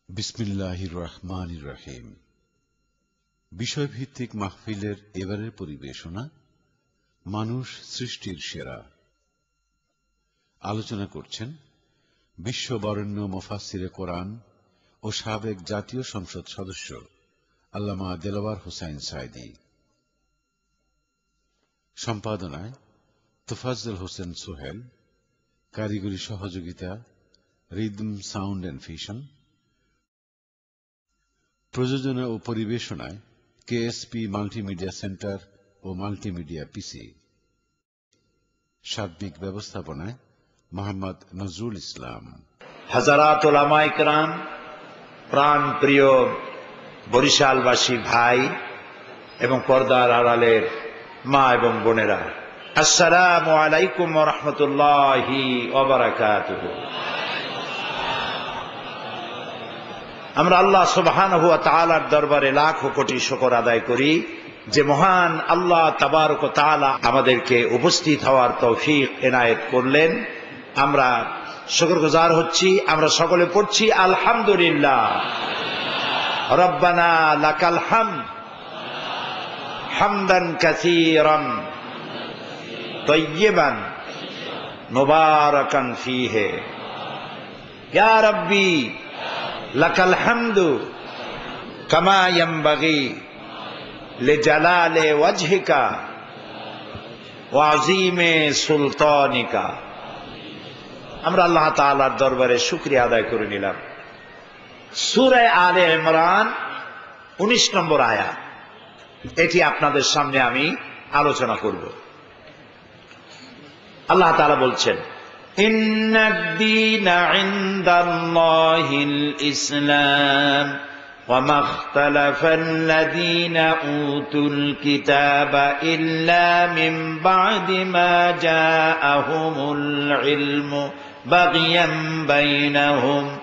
বিসমিল্লাহির রহমানির রহিম। বিষয়ভিত্তিক মাহফিলের এবারের পরিবেশনা মানুষ সৃষ্টির সেরা। আলোচনা করছেন বিশ্ববরেণ্য মুফাসসিরে কোরআন ও সাবেক জাতীয় সংসদ সদস্য আল্লামা দেলাওয়ার হোসাইন সাঈদী। সম্পাদনায় তোফাজ্জল হোসেন সোহেল। কারিগরি সহযোগিতা রিদম সাউন্ড অ্যান্ড ফিশন। প্রযোজনা ও পরিবেশনায় কেএসপি মাল্টিমিডিয়া সেন্টার ও মাল্টিমিডিয়া পিসি। সার্বিক ব্যবস্থাপনায় মোহাম্মদ নজরুল ইসলাম। হাজারাত উলামায়ে কেরাম, প্রাণ প্রিয় বরিশালবাসী ভাই এবং পর্দার আড়ালের মা এবং বোনেরা, আসসালামু আলাইকুম ওয়া রাহমাতুল্লাহি ওয়া বারাকাতুহু। আমরা আল্লাহ সুবহানাহু ওয়া তাআলার দরবারে লাখো কোটি শুকর আদায় করি যে মহান আল্লাহ তাবারক ওয়া তাআলা আমাদেরকে উপস্থিত হওয়ার তৌফিক এনায়েত করলেন। আমরা শুকরগুজার হচ্ছি। আমরা সকলে পড়ছি আলহামদুলিল্লাহ। রব্বানা লাকাল হামদ হামদান কাসীরান তাইয়্যিবান মুবারাকান ফীহি। ইয়া রাব্বি লাকাল হামদু কামা ইয়ানবাগি লিজালালি ওয়াজহিকা ওয়া আযীমি সুলতানিকা। আমরা আল্লাহ তাআলার দরবারে শুকরিয়া আদায় করে নিলাম। সূরা আলে ইমরান 19 নম্বর আয়াত, এটি আপনাদের সামনে আমি আলোচনা করব। আল্লাহ তাআলা বলছেন, ইন্নাদ-দীনা ইনদাল্লাহিল ইসলাম ওয়া মাখতালাফাল্লাযীনা উতুল কিতাবা ইল্লা মিন বা'দি মা জাআহুমুল ইলমু বাগিয়ান বাইনাহুম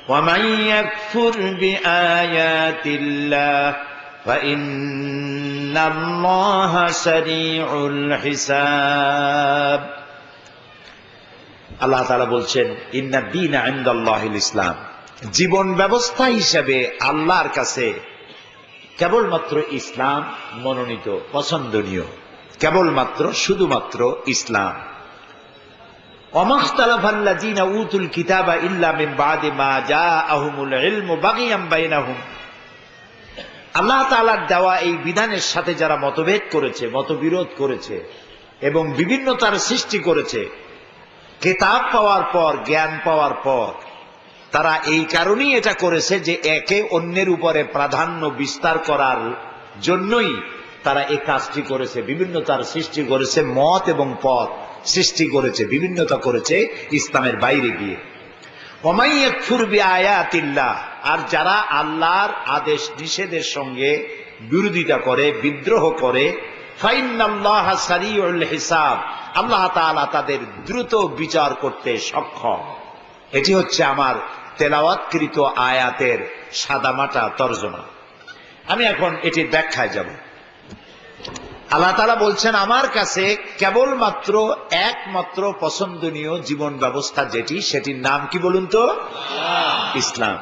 ওয়া মান ইয়াকফুর বিআয়াতিল্লাহ ফা ইন্নাল্লাহা সারিউল হিসাব। আল্লাহ তাআলা বলছেন, ইন্নাদ-দীনা ইনদাল্লাহিল ইসলাম, জীবন ব্যবস্থা হিসেবে আল্লাহর কাছে কেবলমাত্র ইসলাম মনোনীত, পছন্দনীয়, কেবলমাত্র শুধুমাত্র ইসলাম। ওয়ামাখতালাফাল্লাযীনা উতুল কিতাবা ইল্লা মিন বা'দি মা জাআহুমুল ইলমু বাগিয়ান বাইনাহুম। আল্লাহ তাআলার দেওয়া এই বিধানের সাথে যারা মতভেদ করেছে, মতবিরোধ করেছে এবং বিভিন্নতার সৃষ্টি করেছে, কিতাব পাওয়ার পর, জ্ঞান পাওয়ার পর, তারা এই কারণেই এটা করেছে যে একে অন্যের উপরে প্রাধান্য বিস্তার করার জন্যই তারা এই কাজটি করেছে, বিভিন্নতার সৃষ্টি করেছে, মত এবং পথ সৃষ্টি করেছে, বিভিন্নতা করেছে ইসলামের বাইরে গিয়ে। ওয়া মান ইয়াকফুর বিআয়াতিল্লাহ, আর যারা আল্লাহর আদেশ নিষেধের সঙ্গে বিরোধিতা করে, বিদ্রোহ করে, ফাইন্নাল্লাহা সারিউল হিসাব, আল্লাহ তাআলা তাদের দ্রুত বিচার করতে সক্ষম। এটি হচ্ছে আমার তেলাওয়াতকৃত আয়াতের সাদামাটা তরজমা। আমি এখন এটির ব্যাখ্যায় যাব। আল্লাহ তাআলা বলছেন, আমার কাছে কেবলমাত্র একমাত্র পছন্দনীয় জীবন ব্যবস্থা যেটি, সেটির নাম কি বলুন তো? ইসলাম।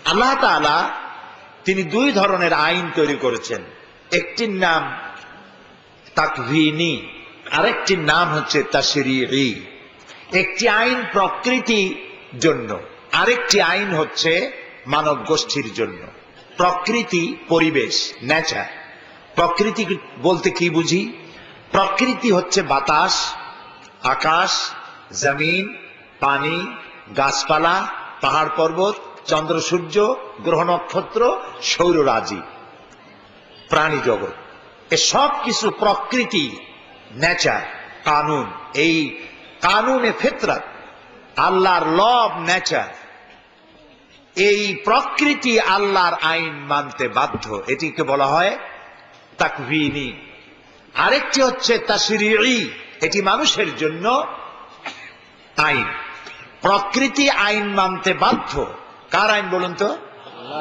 আল্লাহ তাআলা তিনি দুই ধরনের আইন তৈরি করেছেন। একটির নাম তাকভীনি, আরেকটির নাম হচ্ছে তাশরীঈ। একটি আইন প্রকৃতির জন্য, আরেকটি আইন হচ্ছে মানব গোষ্ঠীর জন্য। প্রকৃতি, পরিবেশ, নেচার। প্রকৃতি বলতে কি বুঝি? প্রকৃতি হচ্ছে বাতাস, আকাশ, জমিন, পানি, গাছপালা, পাহাড় পর্বত, চন্দ্র সূর্য, গ্রহ নক্ষত্র, সৌররাজি, প্রাণী জগৎ, এ সব কিছু প্রকৃতি, নেচার, কানুন। এই কানুনে ফিতরাত, আল্লাহর ল অব নেচার, এই প্রকৃতি আল্লাহর আইন মানতে বাধ্য। এটিকে বলা হয় তাকভীনি। আরেকটি হচ্ছে তাশরীঈ, এটি মানুষের জন্য আইন। প্রকৃতি আইন মানতে বাধ্য। কার আইন বলুন তো?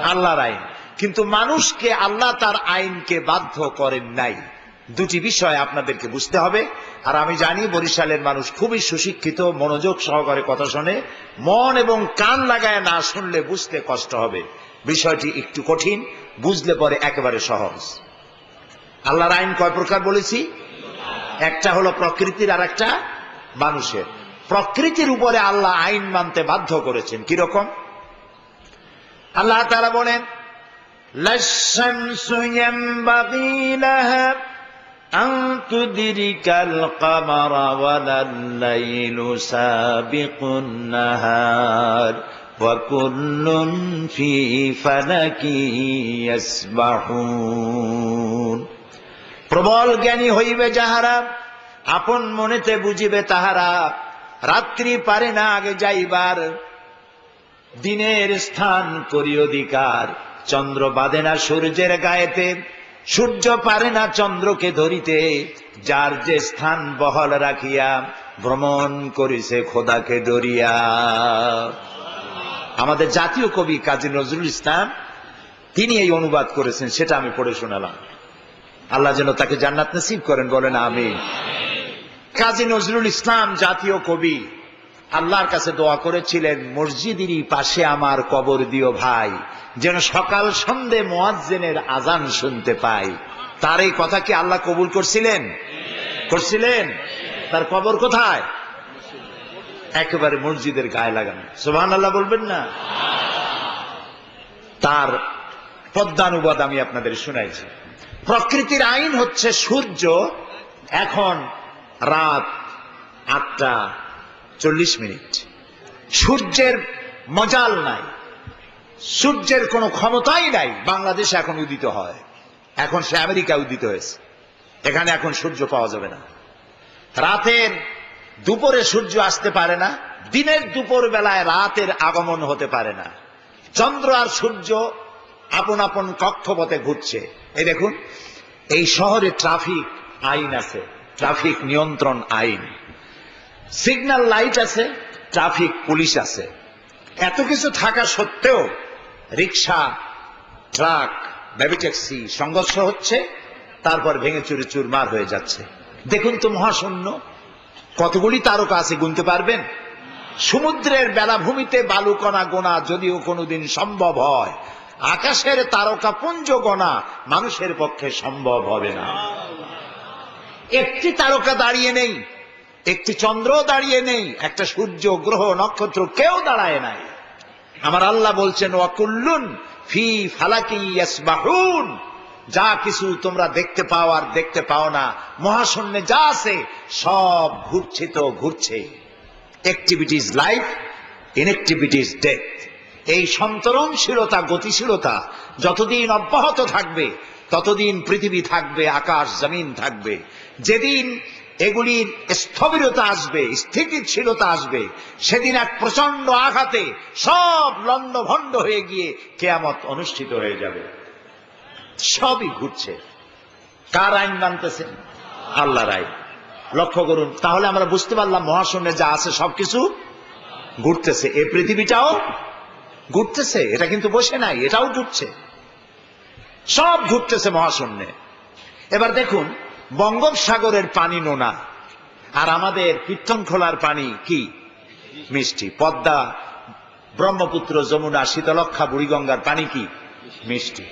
আল্লাহর আইন। কিন্তু মানুষকে আল্লাহ তার আইনকে বাধ্য করেন নাই। দুটি বিষয় আপনাদেরকে বুঝতে হবে। আর আমি জানি বরিশালের মানুষ খুবই সুশিক্ষিত, মনোযোগ সহকারে কথা শোনে, মন এবং কান লাগায় না শুনলে বুঝতে কষ্ট হবে। বিষয়টি একটু কঠিন, বুঝলে পরে একেবারে সহজ। আল্লাহর আইন কয় প্রকার বলেছি? একটা হলো প্রকৃতির, আর একটা মানুষের। প্রকৃতির উপরে আল্লাহ আইন মানতে বাধ্য করেছেন। কিরকম? আল্লাহ তাআলা বলেন, লাশ-শামসু ইয়ানবাগী লাহা আন তুদরিকাল কামারা ওয়ালাল লাইলু সাবিকুন নাহার ওয়া কুল্লুন ফি ফালাকি ইয়াসবাহুন। প্রবল জ্ঞানী হইবে যাহারা, আপন মনেতে বুঝিবে তাহারা, রাত্রি পারে না আগে যাইবার, দিনের স্থান করি অধিকার, চন্দ্র বাঁধে না সূর্যের গায়েতে, সূর্য পারে না চন্দ্রকে ধরিতে, যার যে স্থান বহল রাখিয়া ভ্রমণ করিছে খোদাকে ডরিয়া। আমাদের জাতীয় কবি কাজী নজরুল ইসলাম তিনি এই অনুবাদ করেছেন, সেটা আমি পড়ে শোনালাম। আল্লাহ যেন তাকে জান্নাত নসিব করেন, বলেন আমিন। কাজী নজরুল ইসলাম জাতীয় কবি আল্লাহর কাছে দোয়া করেছিলেন, মসজিদেরই পাশে আমার কবর দিও ভাই, যেন সকাল সন্ধে মুয়াজ্জিনের আজান শুনতে পাই। তার এই কথা কি আল্লাহ কবুল করছিলেন? করছিলেন। তার কবর কোথায়? একেবারে মসজিদের গায়ে লাগানো। সুবহানাল্লাহ বলবেন না? তার পদ্মানুবাদ আমি আপনাদের শুনাইছি। প্রকৃতির আইন হচ্ছে সূর্য এখন রাত 8:40। সূর্যের মজাল নাই, সূর্যের কোনো ক্ষমতাই নাই। বাংলাদেশে এখন উদিত হয়, এখন সে আমেরিকা উদিত হয়েছে, এখানে এখন সূর্য পাওয়া যাবে না। রাতের দুপুরে সূর্য আসতে পারে না, দিনের দুপুর বেলায় রাতের আগমন হতে পারে না। চন্দ্র আর সূর্য আপন আপন কক্ষপথে ঘুরছে। এই দেখুন, এই শহরে ট্রাফিক আইন আছে, ট্রাফিক নিয়ন্ত্রণ আইন, সিগন্যাল লাইট আছে, ট্রাফিক পুলিশ আছে। এত কিছু থাকা সত্ত্বেও রিক্সা, ট্রাক, বেবি ট্যাক্সি সংঘর্ষ হচ্ছে, তারপর ভেঙে চুরে চুরমার হয়ে যাচ্ছে। দেখুন তো মহাশূন্য কতগুলি তারকা আছে, গুনতে পারবেন? সমুদ্রের বেলাভূমিতে বালুকণা গোনা যদিও কোনোদিন সম্ভব হয়, আকাশের তারকা পুঞ্জ গোনা মানুষের পক্ষে সম্ভব হবে না। একটি তারকা দাঁড়িয়ে নেই, একটি চন্দ্র দাঁড়িয়ে নেই, একটা সূর্য, গ্রহ, নক্ষত্র কেউ দাঁড়ায় নাই। আমার আল্লাহ বলছেন, ওয়া কুল্লুন ফি ফালাকি ইয়াসবাহুন। যা কিছু তোমরা দেখতে পাও আর দেখতে পাও না, মহাশূন্যে যা আছে সব ঘুরছে তো ঘুরছে। Activity is life, inactivity is death. এই সন্তরণশীলতা, গতিশীলতা যতদিন অব্যাহত থাকবে ততদিন পৃথিবী থাকবে, আকাশ জমিন থাকবে। যেদিন এগুলির স্থবিরতা আসবে, স্থিতিশীলতা আসবে, সেদিন এক প্রচন্ড আঘাতে সব লণ্ডভণ্ড হয়ে গিয়ে কিয়ামত অনুষ্ঠিত হয়ে যাবে। সবই ঘুরছে। কার আইন মানতেছেন? আল্লাহর আইন। লক্ষ্য করুন, তাহলে আমরা বুঝতে পারলাম মহাশূন্যে যা আছে সবকিছু ঘুরতেছে। এই পৃথিবীটাও ঘুরতেছে, এটা কিন্তু বসে নাই, এটাও ঘুরছে, সব ঘুরতেছে মহাশূন্যে। এবার দেখুন, বঙ্গোপসাগরের পানি নোনা, আর আমাদের কীর্তনখোলার পানি কি মিষ্টি। পদ্মা, ব্রহ্মপুত্র, যমুনা, শীতলক্ষা, বুড়িগঙ্গার পানি কি মিষ্টি।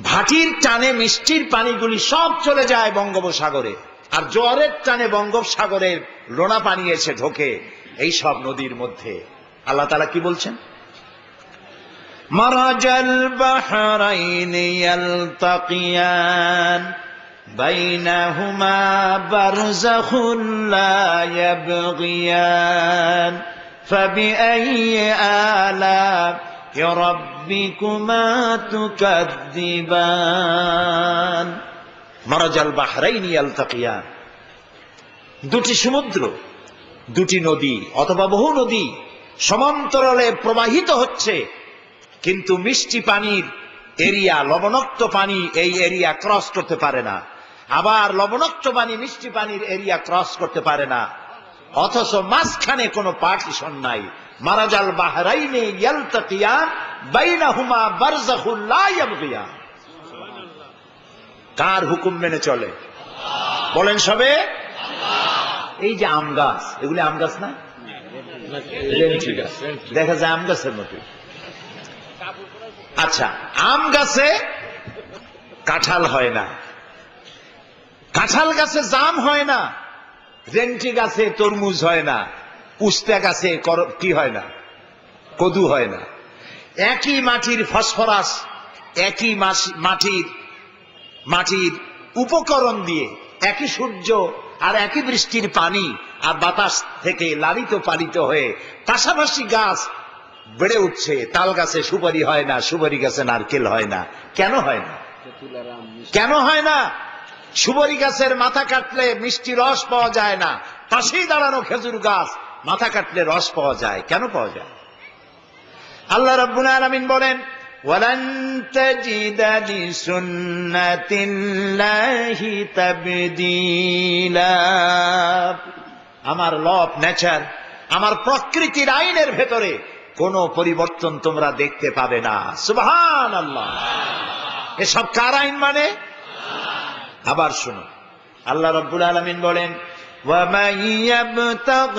ভাটির টানে মিষ্টির পানিগুলি সব চলে যায় বঙ্গোপসাগরে, আর জোয়ারের টানে বঙ্গোপসাগরের লোনা পানি এসে ঢোকে এই সব নদীর মধ্যে। আল্লাহ তাআলা কি বলছেন? মারাজাল বাহরাইনি ইয়ালতাকিয়ান বাইনাহুমা বারযাখুন লা ইয়াবগিয়ান ফাবিআইয়ি আলা'i রাব্বিকুমা তুকাযযিবান। মারাজাল বাহরাইনি ইয়ালতাকিয়ান, দুটি সমুদ্র, দুটি নদী অথবা বহু নদী সমান্তরালে প্রবাহিত হচ্ছে, কিন্তু মিষ্টি পানির এরিয়া, লবণাক্ত পানি এই এরিয়া ক্রস করতে পারে না, আবার লবণাক্ত পানি মিষ্টি পানির এরিয়া ক্রস করতে পারে না, অথচ মাঝখানে কোনো পার্টিশন নাই। মারাজাল বাহরাইনি ইয়ালতাকিয়ান বাইনাহুমা বারযাখুন লা ইয়াবগিয়ান। কার হুকুম মেনে চলে? বলেন সবে। এই যে আম গাছ, এগুলি আম গাছ না, রেন্টি গাছ, দেখা যায় আম গাছের মতো। আচ্ছা, আম গাছে কাঁঠাল হয় না, কাঁঠাল গাছে জাম হয় না, রেন্টি গাছে তরমুজ হয় না, উস্তা গাছে কি হয় না, কদু হয় না। একই মাটির ফসফরাস, একই মাটির উপকরণ দিয়ে, একই সূর্য আর একই বৃষ্টির পানি আর বাতাস থেকে লালিত পালিত হয়ে পাশাপাশি গাছ বেড়ে উঠছে। তাল গাছে সুপারি হয় না, সুপারি গাছে নারকেল হয় না। কেন হয় না? কেন হয় না? সুপারি গাছের মাথা কাটলে মিষ্টি রস পাওয়া যায় না, পাশেই দাঁড়ানো খেজুর গাছ মাথা কাটলে রস পাওয়া যায়। কেন পাওয়া যায়? আল্লাহ রাব্বুল আলামিন বলেন, ওয়ালান তাজিদা লিসুন্নাতিল্লাহি তাবদীলা। আমার ল অফ নেচার, আমার প্রকৃতির আইনের ভেতরে কোন পরিবর্তন তোমরা দেখতে পাবে না। সুবহানাল্লাহ। এসব কার আইন? মানে আবার শুনো, আল্লাহ রাব্বুল আলামিন বলেন, وَمَن يَبْتَغِ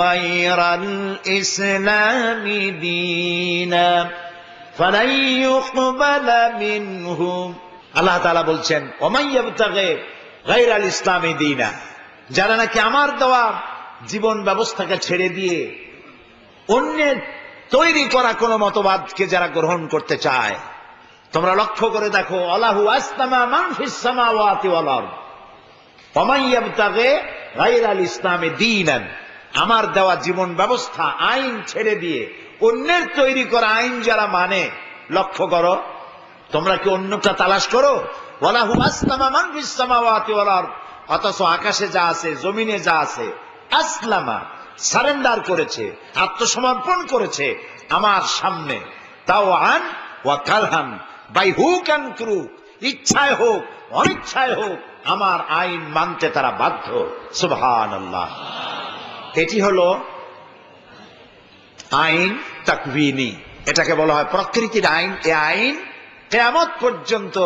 غَيْرَ الْإِسْلَامِ دِينًا فَلَن يُقْبَلَ مِنْهُ। আল্লাহ তাআলা বলছেন, وَمَن يَبْتَغِ غَيْرَ الْإِسْلَامِ دِينًا, যারা নাকি আমার দেওয়া জীবন ব্যবস্থাকে ছেড়ে দিয়ে অন্যের তৈরি করা কোন মতবাদকে যারা গ্রহণ করতে চায়, তোমরা লক্ষ্য করে দেখো, আল্লাহু আসতামা মান ফিস সামাওয়াতি ওয়াল আরদ ওয়া মান ইয়াবতাগি গায়রাল ইসলামি দীনান। আমার দেওয়া জীবন ব্যবস্থা, আইন ছেড়ে দিয়ে অন্যের তৈরি করা আইন যারা মানে, লক্ষ্য করো, তোমরা কি অন্যটা তালাশ করো? আল্লাহু আসতামা মান ফিস সামাওয়াতি ওয়াল আরদ, অথচ আকাশে যা আছে, জমিনে যা আছে, আসলামা, সারেন্ডার করেছে, আত্মসমর্পণ করেছে আমার সামনে, তাও আন ওয়া কারহান, বাই হুক অ্যান্ড ক্রুক, ইচ্ছায় হোক অনিচ্ছায় হোক আমার আইন মানতে তারা বাধ্য। সুবহানাল্লাহ। এটি হলো আইন তাকওয়িনী, এটাকে বলা হয় প্রকৃতির আইন। এই আইন কিয়ামত পর্যন্ত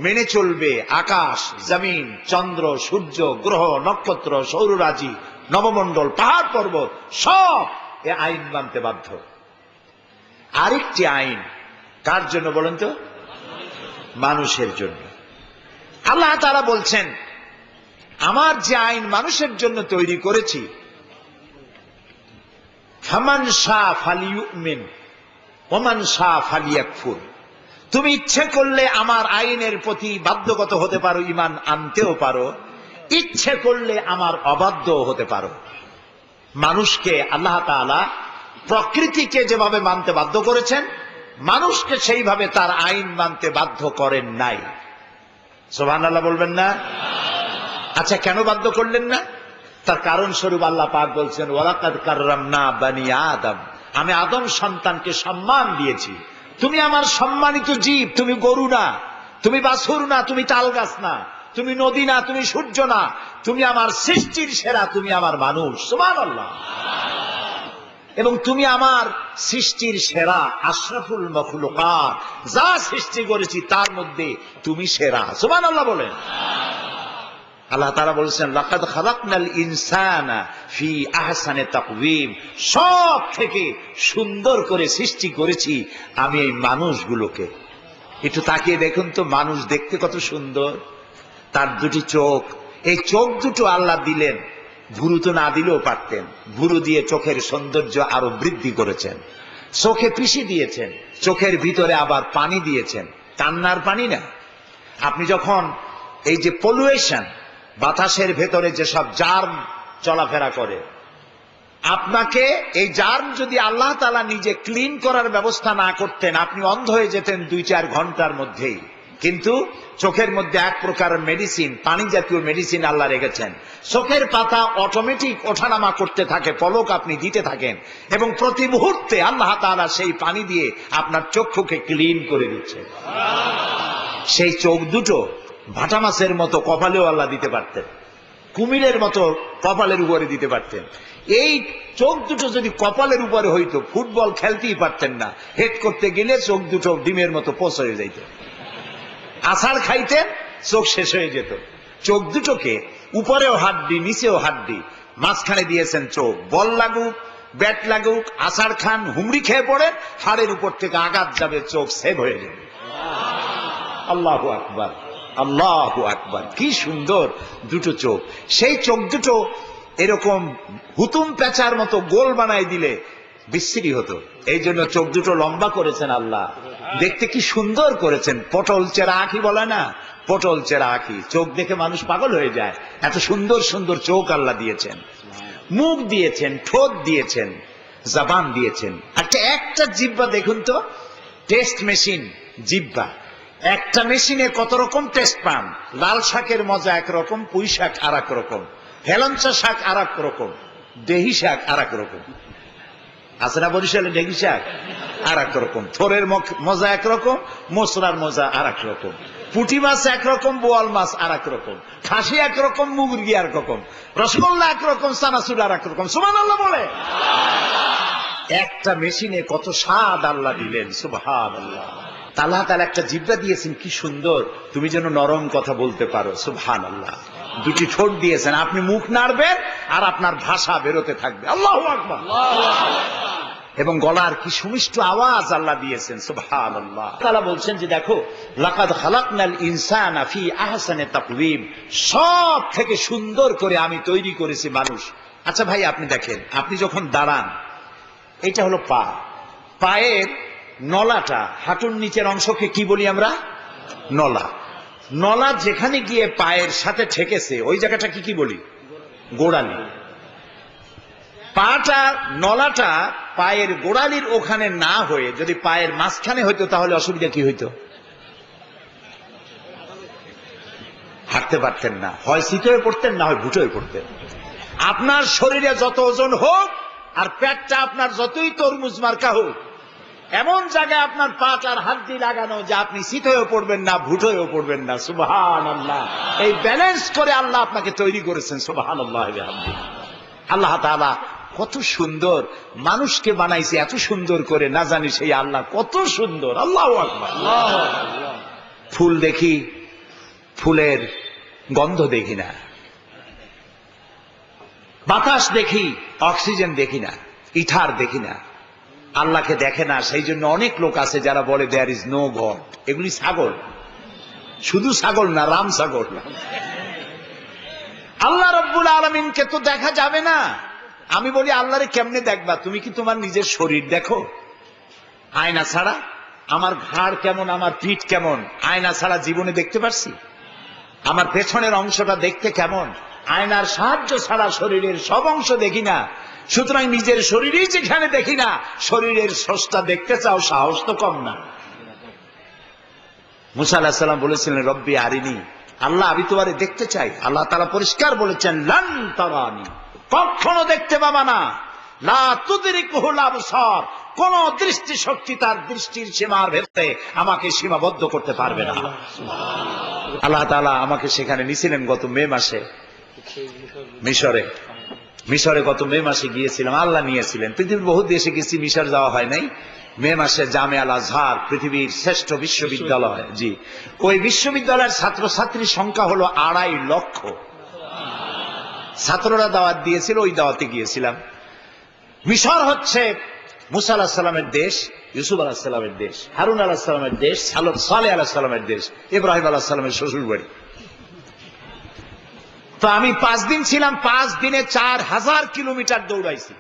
মেনে চলবে আকাশ, জমিন, চন্দ্র, সূর্য, গ্রহ, নক্ষত্র, সৌররাজি, নবমণ্ডল, পাহাড় পর্বত, সব এ আইন মানতে বাধ্য। আরেকটি আইন কার জন্য বলেন তো? মানুষের জন্য। আল্লাহ তাআলা বলছেন, আমার যে আইন মানুষের জন্য তৈরি করেছি, ফামান শাআ ফালিয়ুমিন ওয়া মান শাআ ফালিয়াকফুর। তুমি ইচ্ছে করলে আমার আইনের প্রতি বাধ্যগত হতে পারো, ঈমান আনতেও পারো, ইচ্ছে করলে আমার অবাধ্য হতে পারো। মানুষকে আল্লাহ তাআলা প্রকৃতিকে যেভাবে মানতে বাধ্য করেছেন, মানুষকে সেইভাবে তার আইন মানতে বাধ্য করেন নাই। সুবহানাল্লাহ বলবেন না? আচ্ছা, কেন বাধ্য করলেন না? তার কারণ স্বরূপ আল্লাহ পাক বলছেন, ওয়ালাকাদ কাররামনা বানি আদম, আমি আদম সন্তানকে সম্মান দিয়েছি। তুমি আমার সম্মানিত জীব, তুমি গরু না, তুমি বাছুর না, তুমি তাল গাছ না, তুমি নদী না, তুমি সূর্য না, তুমি আমার সৃষ্টির সেরা, তুমি আমার মানুষ। সুবহানাল্লাহ। এবং তুমি আমার সৃষ্টির সেরা, আশরাফুল মখলুকাত, যা সৃষ্টি করেছি তার মধ্যে তুমি সেরা। সুবহানাল্লাহ বলেন। আল্লাহ তাআলা বলেছেন, লাকাদ খালাকনাল ইনসানা ফি আহসানি তাকওয়িম, সব থেকে সুন্দর করে সৃষ্টি করেছি আমি এই মানুষগুলোকে। একটু তাকিয়ে দেখুন তো, মানুষ দেখতে কত সুন্দর। তার দুটি চোখ, এই চোখ দুটো আল্লাহ দিলেন, ভুরু তো না দিলেও পারতেন, ভুরু দিয়ে চোখের সৌন্দর্য আরো বৃদ্ধি করেছেন। চোখে পিষি দিয়েছেন, চোখের ভিতরে আবার পানি দিয়েছেন, কান্নার পানি না। আপনি যখন এই যে পলিউশন, বাতাসের ভেতরে যেসব জার্ম চলাফেরা করে, আপনাকে এই জার্ম যদি আল্লাহ তাআলা নিজে ক্লিন করার ব্যবস্থা না করতেন, আপনি অন্ধ হয়ে যেতেন 2-4 ঘন্টার মধ্যেই। কিন্তু চোখের মধ্যে এক প্রকার মেডিসিন, পানি জাতীয় মেডিসিন আল্লাহ রেখেছেন। চোখের পাতা অটোমেটিক ওঠানামা করতে থাকে, পলক আপনি দিতে থাকেন, এবং প্রতি মুহূর্তে আল্লাহ তাআলা সেই পানি দিয়ে আপনার চক্ষুকে ক্লিন করে দিচ্ছে। সেই চোখ দুটো ভাটা মাছের মতো কপালেও আল্লাহ দিতে পারতেন, কুমিরের মতো কপালের উপরে দিতে পারতেন। এই চোখ দুটো যদি কপালের উপরে হইতো, ফুটবল খেলতেই পারতেন না, হেড করতে গেলে চোখ দুটো ডিমের মতো পোষ হয়ে যাইত, আছাড় খাইতেন, চোখ শেষ হয়ে যেত। চোখ দুটোকে উপরেও হাড্ডি, নিচেও হাড্ডি, মাঝখানে দিয়েছেন চোখ। বল লাগুক, ব্যাট লাগুক, আষাঢ় খান হুমড়ি খেয়ে পড়ে, হাড়ের উপর থেকে আঘাত যাবে, চোখ সেভ হয়ে যাবে। আল্লাহু আকবার, আল্লাহু আকবার। কি সুন্দর দুটো চোখ! সেই চোখ দুটো এরকম হুতুম পেঁচার মতো গোল বানাই দিলে বিশ্রী হতো। এই জন্য চোখ দুটো লম্বা করেছেন আল্লাহ, দেখতে কি সুন্দর করেছেন। পটল চেরা আঁখি বলে না, পটল চেরা আঁখি, চোখ দেখে মানুষ পাগল হয়ে যায়। এত সুন্দর সুন্দর চোখ আল্লাহ দিয়েছেন, মুখ দিয়েছেন, ঠোঁট দিয়েছেন, জবান দিয়েছেন। আচ্ছা, একটা জিহ্বা দেখুন তো, টেস্ট মেশিন জিহ্বা। একটা মেশিনে কত রকম টেস্ট পান। লাল শাকের মজা একরকম, পুঁই শাক আর এক রকম, হেলঞ্চা শাক আর এক রকম, দেহি শাক আর এক রকম। আছে না বরিশালে দেহি শাক? আর এক রকম। থোরের মজা একরকম, মশলার মজা আর এক রকম, পুঁটি মাছ একরকম, বোয়াল মাছ আর এক রকম, খাসি একরকম, মুরগি আর রকম, রসগোল্লা একরকম, চানাচুর আর এক রকম। সুবহানাল্লাহ বলে। একটা মেশিনে কত স্বাদ আল্লাহ দিলেন। সুবহানাল্লাহ। আল্লাহ তাআলা একটা জিহ্বা দিয়েছেন, কি সুন্দর, তুমি যেন নরম কথা বলতে পারো। সুবহানাল্লাহ। দুটি ঠোঁট দিয়েছেন, আপনি মুখ নাড়বেন আর আপনার ভাষা বেরোতে থাকবে। আল্লাহু আকবার। এবং গলার কি সুমিষ্ট আওয়াজ আল্লাহ দিয়েছেন। সুবহানাল্লাহ। তাআলা বলছেন যে দেখো, লাকাদ খালাকনাল ইনসানা ফি আহসানি তাকওয়িম, সব থেকে সুন্দর করে আমি তৈরি করেছি মানুষ। আচ্ছা ভাই, আপনি দেখেন, আপনি যখন দাঁড়ান, এটা হলো পা, পায়ের নলাটা, হাঁটুর নিচের অংশকে কি বলি আমরা? নলা। নলা যেখানে গিয়ে পায়ের সাথে ঠেকেছে ওই জায়গাটা কি বলি? গোড়ালি। পাটা, নলাটা পায়ের গোড়ালির ওখানে না হয়ে যদি পায়ের মাঝখানে হইতো তাহলে অসুবিধা কি হইতো? হাঁটতে পারতেন না, হয় সিট হয়ে পড়তেন, না হয় ভুটো হয়ে পড়তেন। আপনার শরীরে যত ওজন হোক আর পেটটা আপনার যতই তরমুজ মার্কা হোক, এমন জায়গায় আপনার পাটার হাড্ডি লাগানো যে আপনি সিট হয়েও পড়বেন না, ভুটো হয়েও পড়বেন না। সুবহানাল্লাহ। এই ব্যালেন্স করে আল্লাহ আপনাকে তৈরি করেছেন। সুবহানাল্লাহ। আল্লাহ তাআলা কত সুন্দর মানুষকে বানাইছে, এত সুন্দর করে, না জানি সেই আল্লাহ কত সুন্দর। আল্লাহু আকবার। ফুল দেখি, ফুলের গন্ধ দেখি না। বাতাস দেখি, অক্সিজেন দেখি না, ইথার দেখি না। আল্লাহকে দেখে না। সেই জন্য অনেক লোক আছে যারা বলে দেয়ার ইজ নো গড। এগুলি ছাগল, শুধু ছাগল না, রাম ছাগল। আল্লাহ রাব্বুল আলামিনকে তো দেখা যাবে না। আমি বলি, আল্লাহরে কেমনে দেখবা? তুমি কি তোমার নিজের শরীর দেখো আয়না ছাড়া? আমার ঘাড় কেমন, আমার পিঠ কেমন, আয়না ছাড়া জীবনে দেখতে পারছি? আমার পেছনের অংশটা দেখতে কেমন, আয়নার সাহায্য ছাড়া শরীরের সব অংশ দেখি না। সুতরাং নিজের শরীরই যেখানে দেখি না, শরীরের স্রষ্টা দেখতে চাও, সাহস তো কম না। মুসা আলাইহিস সালাম বলেছিলেন, রব্বি আরিনি, আল্লাহ আমি তোমারে দেখতে চাই। আল্লাহ তাআলা পরিষ্কার বলেছেন, লান তারানি, কখনো দেখতে পাবা না। লা তুদরিকুহুল আবসার, কোন দৃষ্টি শক্তি তার দৃষ্টির সীমার ভেতরে আমাকে সীমাবদ্ধ করতে পারবে না। আল্লাহ তাআলা আমাকে সেখানে নিয়েছিলেন গত মে মাসে মিশরে গত মে মাসে গিয়েছিলাম। আল্লাহ নিয়েছিলেন। পৃথিবীর বহু দেশে গেছি, মিশর যাওয়া হয় নাই। মে মাসে জামে আল আজহার, পৃথিবীর শ্রেষ্ঠ বিশ্ববিদ্যালয়, জি, ওই বিশ্ববিদ্যালয়ের ছাত্রছাত্রীর সংখ্যা হলো 2.5 লক্ষ। ছাত্ররা দাওয়াত দিয়েছিল, ওই দাওয়াতে গিয়েছিলাম। মিশর হচ্ছে মুসা আলাইহিস সালামের দেশ, ইউসুফ আলাইহিস সালামের দেশ, হারুন আলাইহিস সালামের দেশ, সালেহ আলাইহিস সালামের দেশ, ইব্রাহিম আলাইহিস সালামের শ্বশুর বাড়ি। তো আমি 5 দিন ছিলাম। 5 দিনে 4000 কিলোমিটার দৌড়াইছি।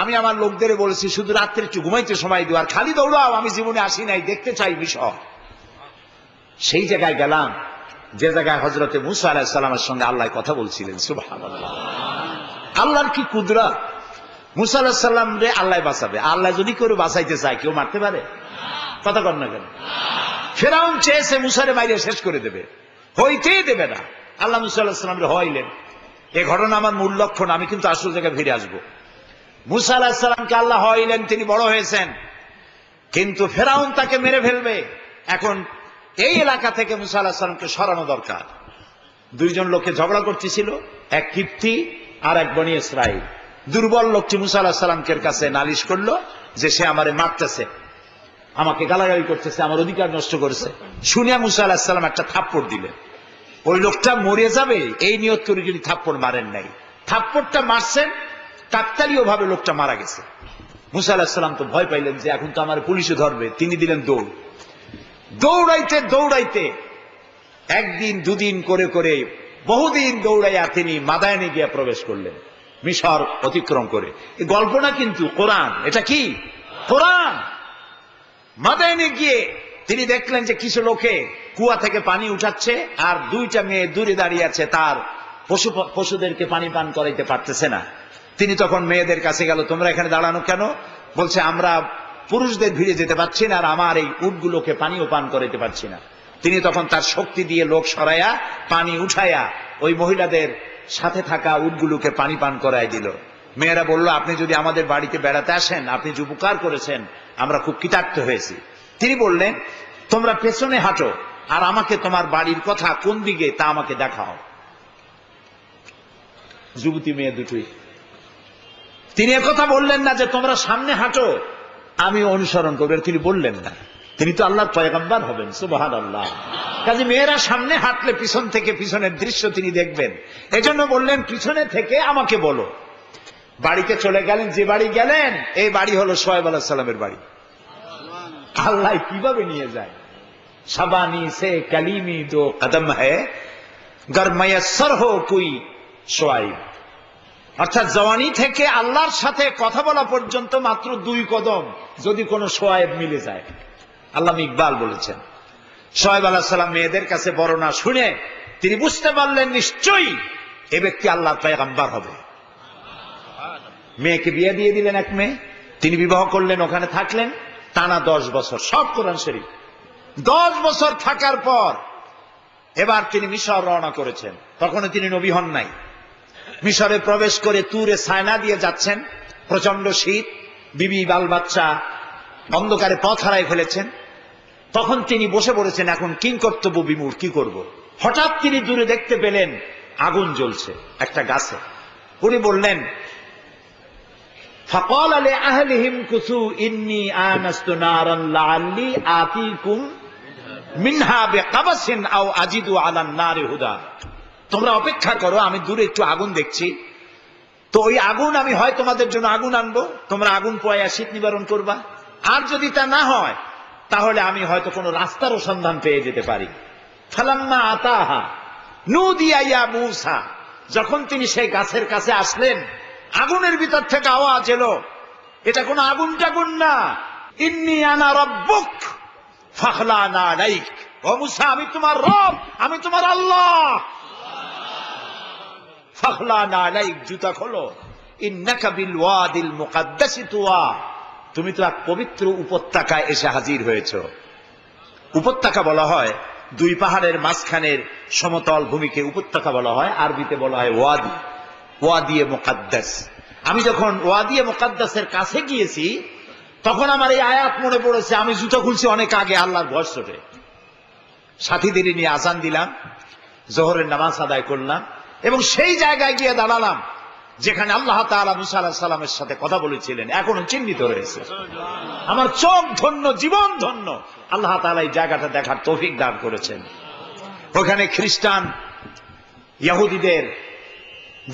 আমি আমার লোকদের বলেছি, শুধু রাত্রে একটু ঘুমাইতে সময় দিও, আর খালি দৌড়াও। আমি জীবনে আসি নাই, দেখতে চাই মিশর। সেই জায়গায় গেলাম যে জায়গায় হযরতে মুসা আলাইহিস সালামের সঙ্গে আল্লাহ কথা বলছিলেন। সুবহানাল্লাহ। আল্লাহর কি কুদরত! মুসা আলাইহিস সালাম রে আল্লাহ বাঁচাবে। আল্লাহ যদি কেউ বাঁচাইতে চায়, কেউ মারতে পারে? কথা কর না কেন? ফেরাউন চেয়েছে মুসারে মাইরে শেষ করে দেবে, হইতেই দেবে না। আল্লাহ মুসা আলাইহিস সালাম রে হইলেন। এই ঘটনা আমার মূল লক্ষণ, আমি কিন্তু আসল জায়গায় ফিরে আসবো। মুসা আলাইহিস সালামকে আল্লাহ হইলেন, তিনি বড় হয়েছেন, কিন্তু ফেরাউন তাকে মেরে ফেলবে। এখন এই এলাকা থেকে মুসা আলাইহিস সালামকে সরানো দরকার। 2 জন লোকে ঝগড়া করতেছিল, এক কিপ্তি আর এক বনি ইসরাইল। দুর্বল লোকটি মুসা আলাইহিস সালামের কাছে নালিশ করলো যে সে আমারে মারতেছে, আমাকে গালাগালি করতেছে, আমার অধিকার নষ্ট করেছে। শুনিয়া মুসা আলাইহিস সালাম একটা থাপ্পড় দিলেন। ওই লোকটা মরে যাবে এই নিয়ত করে তিনি থাপ্পড় মারেন নাই, থাপ্পড়টা মারছেন কাকতালীয় ভাবে লোকটা মারা গেছে। মুসা আলাইহিস সালাম তো ভয় পাইলেন যে এখন তো আমার পুলিশে ধরবে, তিনি দিলেন দৌড়। দৌড়াইতে দৌড়াইতে একদিন দুদিন করে করে বহুদিন দৌড়াইয়া তিনি মাদায়ানে গিয়া প্রবেশ করলেন, মিশর অতিক্রম করে। এই গল্প না কিন্তু কোরআন, এটা কি কোরআন। মাদায়ানে গিয়ে তিনি দেখলেন যে কিছু লোকে কুয়া থেকে পানি উঠাচ্ছে আর দুইটা মেয়ে দূরে দাঁড়িয়ে আছে, তার পশুদেরকে পানি পান করাইতে পারতেছে না। তিনি তখন মেয়েদের কাছে গেল, তোমরা এখানে দাঁড়ানো কেন? বলছে আমরা পুরুষদের ভিড়ে যেতে পারছি না আর আমার এই উটগুলোকে পানিও পান করাইতে পারছি না। তিনি তখন তার শক্তি দিয়ে লোক সরাইয়া পানি উঠাইয়া ওই মহিলাদের সাথে থাকা উটগুলোকে পানি পান করাই দিল। মেয়েরা বলল, আপনি যদি আমাদের বাড়িতে বেড়াতে আসেন, আপনি যে উপকার করেছেন আমরা খুব কৃতার্থ হয়েছি। তিনি বললেন, তোমরা পেছনে হাঁটো আর আমাকে তোমার বাড়ির কথা কোন দিকে তা আমাকে দেখাও। যুবতী মেয়ে দুটোই। তিনি একথা বললেন না যে তোমরা সামনে হাঁটো আমি অনুসরণ করবো, তিনি বললেন না। তিনি তো আল্লাহর পয়গম্বর হবেন, সুবহানাল্লাহ। কাজে মেয়েরা সামনে হাঁটলে পিছন থেকে পিছনের দৃশ্য তিনি দেখবেন, এজন্য বললেন পিছনে থেকে আমাকে বলো। বাড়িতে চলে গেলেন, যে বাড়ি গেলেন এই বাড়ি হলো শোয়েব আলাইহিস সালামের বাড়ি। আল্লাহ কিভাবে নিয়ে যায়, শাবানি সে কালিমি দো কদম হ্যায় গর ময়সর হো কোই শোয়েব। অর্থাৎ জওয়ানি থেকে আল্লাহর সাথে কথা বলা পর্যন্ত মাত্র 2 কদম, যদি কোনো শোয়েব মিলে যায়। আল্লামা ইকবাল বলেছেন, শোয়েব আলাইহিস সালাম মেয়েদের কাছে বর্ণনা শুনে তিনি বুঝতে পারলেন নিশ্চয়ই এ ব্যক্তি আল্লাহর পয়গম্বর হবে। মেয়েকে বিয়ে দিয়ে দিলেন, এক মেয়ে তিনি বিবাহ করলেন, ওখানে থাকলেন টানা 10 বছর, সব কোরআন শরীফ। 10 বছর থাকার পর এবার তিনি মিশর রওনা করেছেন। তখন তিনি নবী হন নাই। মিশরে প্রবেশ করে তুরে সায়না দিয়ে যাচ্ছেন, প্রচন্ড শীত, বিবি বাল বাচ্চা অন্ধকারে পথ হারায় ফেলেছেন। তখন তিনি বসে পড়েছেন, এখন কিংকর্তব্য বিমূঢ়, কি করব। হঠাৎ তিনি দূরে দেখতে পেলেন আগুন জ্বলছে একটা গাছে। উনি বললেন, ফাকাল লিআহলিহিম কুসু ইন্নী আনাস্তু নারান লাআল্লি আতিকুম মিনহা বিকাবাসিন আও আজিদু আলান নারি হুদা। তোমরা অপেক্ষা করো, আমি দূরে একটু আগুন দেখছি, তো ওই আগুন আমি হয় তোমাদের জন্য আগুন আনবো, তোমরা আগুন পোয়া শীত নিবারণ করবা, আর যদি তা না হয় তাহলে আমি হয়তো কোনো রাস্তারও সন্ধান পেয়ে যেতে পারি। ফালাম্মা আতাহা নুদিয়া ইয়া মূসা। যখন তিনি সেই গাছের কাছে আসলেন, আগুনের ভিতর থেকে আওয়াজ এলো, এটা কোনো আগুন টাগুন না, ইন্নী আনা রাব্বুক ফাখলানা আলাইক। ও মূসা, আমি তোমার রব, আমি তোমার আল্লাহ। ফাখলানা আলাইক, জুতা খোলো। ইন্নাকা বিল ওয়াদিল মুকাদ্দাসি তুয়া। তুমি তো এক পবিত্র উপত্যকায় এসে হাজির হয়েছ। উপত্যকা বলা হয় 2 পাহাড়ের মাঝখানের সমতল ভূমিকে উপত্যকা বলা হয়, আরবিতে বলা হয় ওয়াদি, ওয়াদিয়ে মুকাদ্দাস। আমি যখন ওয়াদিয়ে মুকাদ্দাসের কাছে গিয়েছি তখন আমার এই আয়াত মনে পড়েছে। আমি জুতো খুলছি অনেক আগে, আল্লাহর ভয় চোটে সাথীদের নিয়ে আজান দিলাম, জোহরের নামাজ আদায় করলাম এবং সেই জায়গায় গিয়ে দাঁড়ালাম যেখানে আল্লাহ তাআলা মুসা আলাইহিস সালামের সাথে কথা বলেছিলেন, এখনো চিহ্নিত রয়েছে। আমার চোখ ধন্য, জীবন ধন্য, আল্লাহ তাআলা এই জায়গাটা দেখার তৌফিক দান করেছেন। ওখানে খ্রিস্টান ইহুদিদের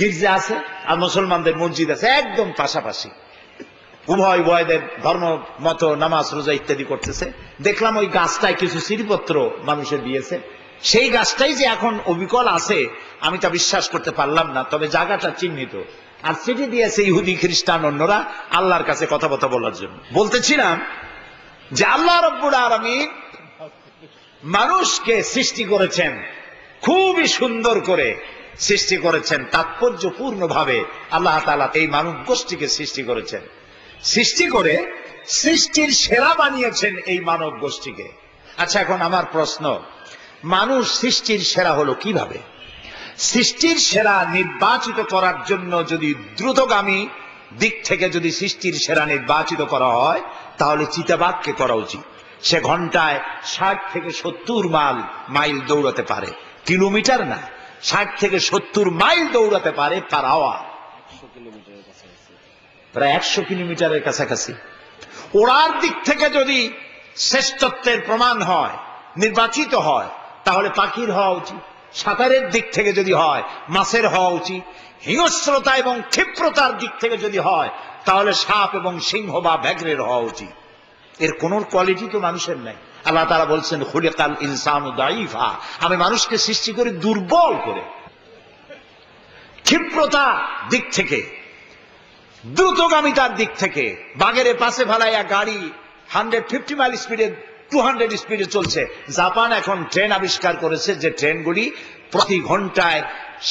গির্জা আছে আর মুসলমানদের মসজিদ আছে, একদম পাশাপাশি। উভয় উভয়দের ধর্ম মতো নামাজ রোজা ইত্যাদি করতেছে। দেখলাম ওই গাছটায় কিছু চিঠিপত্র মানুষের দিয়েছে, সেই গাছটাই যে এখন অবিকল আছে আমি তা বিশ্বাস করতে পারলাম না, তবে জায়গাটা চিহ্নিত। আর চিঠি দিয়েছে ইহুদি খ্রিস্টান অন্যরা আল্লাহর কাছে কথাবার্তা বলার জন্য। বলতেছিলাম যে আল্লাহ রাব্বুল আলামিন মানুষকে সৃষ্টি করেছেন, খুবই সুন্দর করে সৃষ্টি করেছেন, তাৎপর্যপূর্ণ ভাবে আল্লাহ তাআলা এই মানব গোষ্ঠীকে সৃষ্টি করেছেন। সৃষ্টি করে সৃষ্টির সেরা বানিয়েছেন এই মানব গোষ্ঠীকে। আচ্ছা, এখন আমার প্রশ্ন, মানুষ সৃষ্টির সেরা হলো কিভাবে? সৃষ্টির সেরা নির্বাচিত করার জন্য যদি দ্রুতগামী দিক থেকে যদি সৃষ্টির সেরা নির্বাচিত করা হয় তাহলে চিতাবাঘকে করা উচিত। সে ঘন্টায় 60 থেকে 70 মাইল দৌড়াতে পারে, কিলোমিটার না, 60 থেকে 70 মাইল দৌড়াতে পারে পার আওয়ার, প্রায় 100 কিলোমিটারের কাছাকাছি। ওড়ার দিক থেকে যদি শ্রেষ্ঠত্বের প্রমাণ হয়, নির্বাচিত হয়, তাহলে পাখির হওয়া উচিত। সাঁতারের দিক থেকে যদি হয় মাছের হওয়া উচিত, হিংস্রতা এবং ক্ষিপ্রতার দিক থেকে যদি হয় তাহলে সাপ এবং সিংহ বা ব্যাঘ্রের হওয়া উচিত। এর কোন কোয়ালিটি তো মানুষের নাই। আল্লাহ তাআলা বলছেন খুলিকাল ইনসানু দাঈফা, আমি মানুষকে সৃষ্টি করি দুর্বল করে। ক্ষিপ্রতা দিক থেকে, দ্রুতগামিতার দিক থেকে, বাগেরে পাশে ফেলাইয়া গাড়ি 150 মাইল স্পিডে 200 স্পিডে চলছে। জাপান এখন ট্রেন আবিষ্কার করেছে যে ট্রেনগুলি প্রতি ঘন্টায়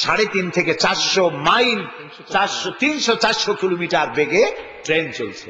3.5 থেকে 400 মাইল, 300-400 কিলোমিটার বেগে ট্রেন চলছে।